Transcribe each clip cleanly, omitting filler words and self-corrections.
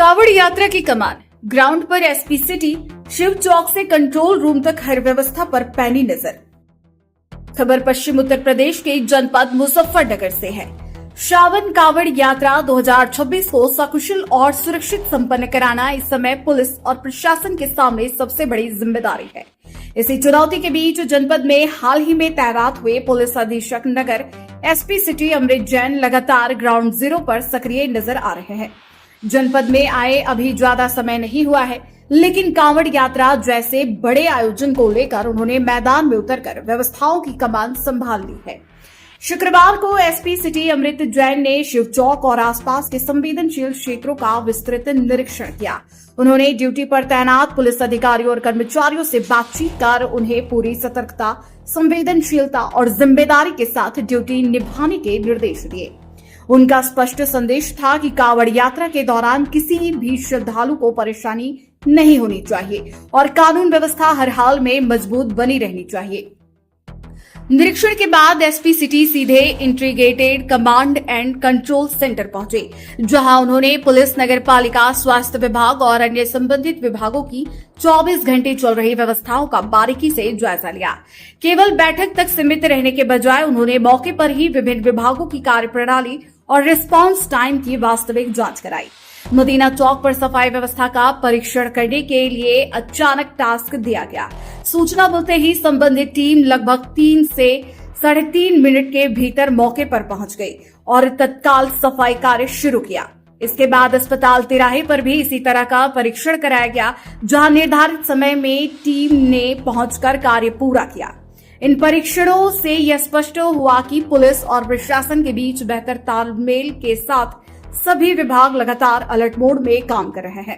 कावड़ यात्रा की कमान ग्राउंड पर एसपी सिटी शिव चौक से कंट्रोल रूम तक हर व्यवस्था पर पैनी नजर। खबर पश्चिम उत्तर प्रदेश के जनपद मुजफ्फरनगर से है। श्रावण कावड़ यात्रा 2026 को सकुशल और सुरक्षित संपन्न कराना इस समय पुलिस और प्रशासन के सामने सबसे बड़ी जिम्मेदारी है। इसी चुनौती के बीच जनपद में हाल ही में तैनात हुए पुलिस अधीक्षक नगर एसपी सिटी अमृत जैन लगातार ग्राउंड जीरो पर सक्रिय नजर आ रहे हैं। जनपद में आए अभी ज्यादा समय नहीं हुआ है, लेकिन कांवड़ यात्रा जैसे बड़े आयोजन को लेकर उन्होंने मैदान में उतरकर व्यवस्थाओं की कमान संभाल ली है। शुक्रवार को एसपी सिटी अमृत जैन ने शिव चौक और आसपास के संवेदनशील क्षेत्रों का विस्तृत निरीक्षण किया। उन्होंने ड्यूटी पर तैनात पुलिस अधिकारियों और कर्मचारियों से बातचीत कर उन्हें पूरी सतर्कता, संवेदनशीलता और जिम्मेदारी के साथ ड्यूटी निभाने के निर्देश दिए। उनका स्पष्ट संदेश था कि कावड़ यात्रा के दौरान किसी भी श्रद्धालु को परेशानी नहीं होनी चाहिए और कानून व्यवस्था हर हाल में मजबूत बनी रहनी चाहिए। निरीक्षण के बाद एसपी सिटी सीधे integrated command and control centre पहुंचे, जहां उन्होंने पुलिस, नगरपालिका, स्वास्थ्य विभाग और अन्य संबंधित विभागों की 24 घंटे चल रही व्यवस्थाओं का बारीकी से जायजा लिया। केवल बैठक तक सीमित रहने के बजाय उन्होंने मौके पर ही विभिन्न विभागों की कार्यप्रणाली और रिस्पांस टाइम की वास्तविक जांच कराई। मदीना चौक पर सफाई व्यवस्था का परीक्षण करने के लिए अचानक टास्क दिया गया। सूचना मिलते ही संबंधित टीम लगभग 3 से 3.5 मिनट के भीतर मौके पर पहुंच गई और तत्काल सफाई कार्य शुरू किया। इसके बाद अस्पताल तिराहे पर भी इसी तरह का परीक्षण कराया गया, जहां निर्धारित समय में टीम ने पहुंचकर कार्य पूरा किया। इन परीक्षणों से यह स्पष्ट हुआ कि पुलिस और प्रशासन के बीच बेहतर तालमेल के साथ सभी विभाग लगातार अलर्ट मोड में काम कर रहे हैं।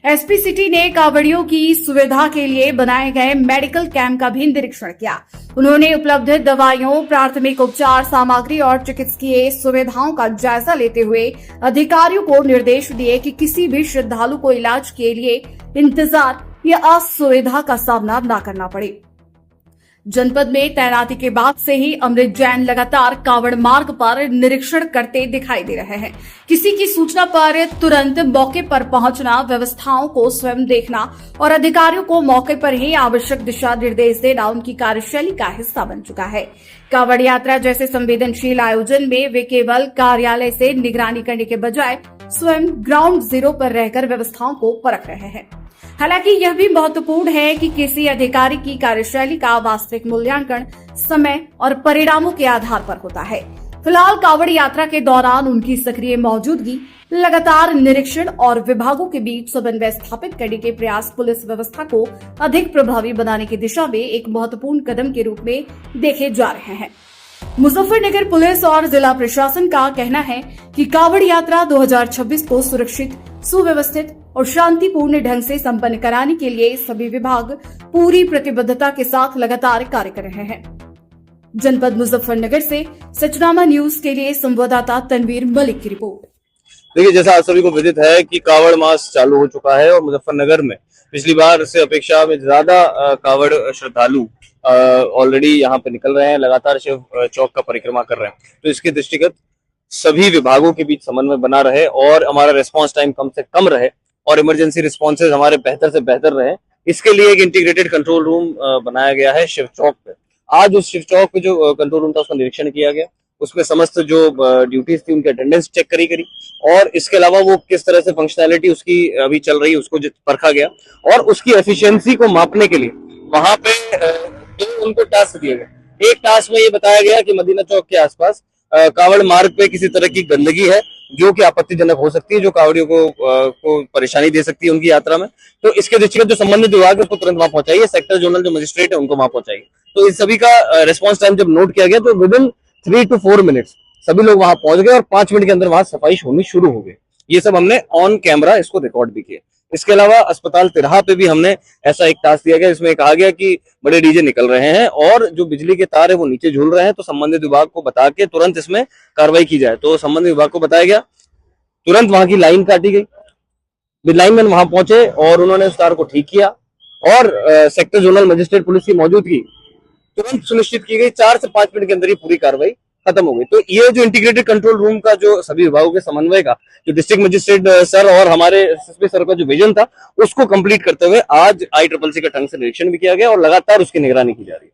एसपी सिटी ने कावड़ियों की सुविधा के लिए बनाए गए मेडिकल कैंप का भी निरीक्षण किया। उन्होंने उपलब्ध दवाइयों, प्राथमिक उपचार सामग्री और चिकित्सकीय सुविधाओं का जायजा लेते हुए अधिकारियों को निर्देश दिए कि किसी भी श्रद्धालु को इलाज के लिए इंतजार या असुविधा का सामना न करना पड़े। जनपद में तैनाती के बाद से ही अमृत जैन लगातार कावड़ मार्ग पर निरीक्षण करते दिखाई दे रहे हैं। किसी की सूचना पर तुरंत मौके पर पहुंचना, व्यवस्थाओं को स्वयं देखना और अधिकारियों को मौके पर ही आवश्यक दिशा निर्देश देना उनकी कार्यशैली का हिस्सा बन चुका है। कावड़ यात्रा जैसे संवेदनशील आयोजन में वे केवल कार्यालय से निगरानी करने के बजाय स्वयं ग्राउंड जीरो पर रहकर व्यवस्थाओं को परख रहे हैं। हालांकि यह भी महत्वपूर्ण है कि किसी अधिकारी की कार्यशैली का वास्तविक मूल्यांकन समय और परिणामों के आधार पर होता है। फिलहाल कावड़ यात्रा के दौरान उनकी सक्रिय मौजूदगी, लगातार निरीक्षण और विभागों के बीच समन्वय स्थापित करने के प्रयास पुलिस व्यवस्था को अधिक प्रभावी बनाने की दिशा में एक महत्वपूर्ण कदम के रूप में देखे जा रहे हैं। मुजफ्फरनगर पुलिस और जिला प्रशासन का कहना है कि कावड़ यात्रा 2026 को सुरक्षित, सुव्यवस्थित और शांतिपूर्ण ढंग से संपन्न कराने के लिए सभी विभाग पूरी प्रतिबद्धता के साथ लगातार कार्य कर रहे हैं। जनपद मुजफ्फरनगर से सचनामा न्यूज के लिए संवाददाता तनवीर मलिक की रिपोर्ट। देखिए, जैसा आप सभी को विदित है कि कावड़ मास चालू हो चुका है और मुजफ्फरनगर में पिछली बार से अपेक्षा में ज्यादा कावड़ श्रद्धालु ऑलरेडी यहाँ पे निकल रहे हैं, लगातार शिव चौक का परिक्रमा कर रहे हैं। तो इसके दृष्टिगत सभी विभागों के बीच समन्वय बना रहे और हमारा रिस्पांस टाइम कम से कम रहे और इमरजेंसी रिस्पॉन्सेज हमारे बेहतर से बेहतर रहे, इसके लिए एक इंटीग्रेटेड कंट्रोल रूम बनाया गया है शिव चौक पे। आज उस शिव चौक पे जो कंट्रोल रूम था उसका निरीक्षण किया गया, उसमें समस्त जो ड्यूटीज थी उनकी अटेंडेंस चेक करी और इसके अलावा वो किस तरह से फंक्शनैलिटी उसकी अभी चल रही है उसको परखा गया और उसकी एफिशिएंसी को मापने के लिए वहां पे उनको टास्क दिए गए। एक टास्क में ये बताया गया कि मदीना चौक के आसपास कावड़ मार्ग पे किसी तरह की गंदगी है जो कि आपत्तिजनक हो सकती है, जो कावड़ियों को परेशानी दे सकती है उनकी यात्रा में। तो इसके दृष्टिगत जो संबंधित विभाग है उसको तुरंत वहां पहुंचाइए, सेक्टर जोनल जो मजिस्ट्रेट है उनको वहां पहुंचाइए। तो इस सभी का रिस्पॉन्स टाइम जब नोट किया गया तो विदिन 3 to 4 मिनट्स सभी लोग वहां पहुंच गए और 5 मिनट के अंदर वहां सफाई होनी शुरू हो गई। ये सब हमने ऑन कैमरा इसको रिकॉर्ड भी किया। इसके अलावा अस्पताल तिराहा पे भी हमने ऐसा एक टास्क दिया गया, इसमें कहा गया कि बड़े डीजे निकल रहे हैं और जो बिजली के तार है वो नीचे झूल रहे हैं, तो संबंधित विभाग को बता के तुरंत इसमें कार्रवाई की जाए। तो संबंधित विभाग को बताया गया, तुरंत वहां की लाइन काटी गई, लाइनमैन वहां पहुंचे और उन्होंने उस तार को ठीक किया और सेक्टर जोनल मजिस्ट्रेट पुलिस की मौजूदगी तुरंत सुनिश्चित की गई। 4 से 5 मिनट के अंदर ही पूरी कार्रवाई खत्म हो गई। तो ये जो इंटीग्रेटेड कंट्रोल रूम का जो सभी विभागों के समन्वय का जो डिस्ट्रिक्ट मजिस्ट्रेट सर और हमारे एसएसपी सर का जो विजन था, उसको कंप्लीट करते हुए आज ICCC का ढंग से निरीक्षण भी किया गया और लगातार उसकी निगरानी की जा रही है।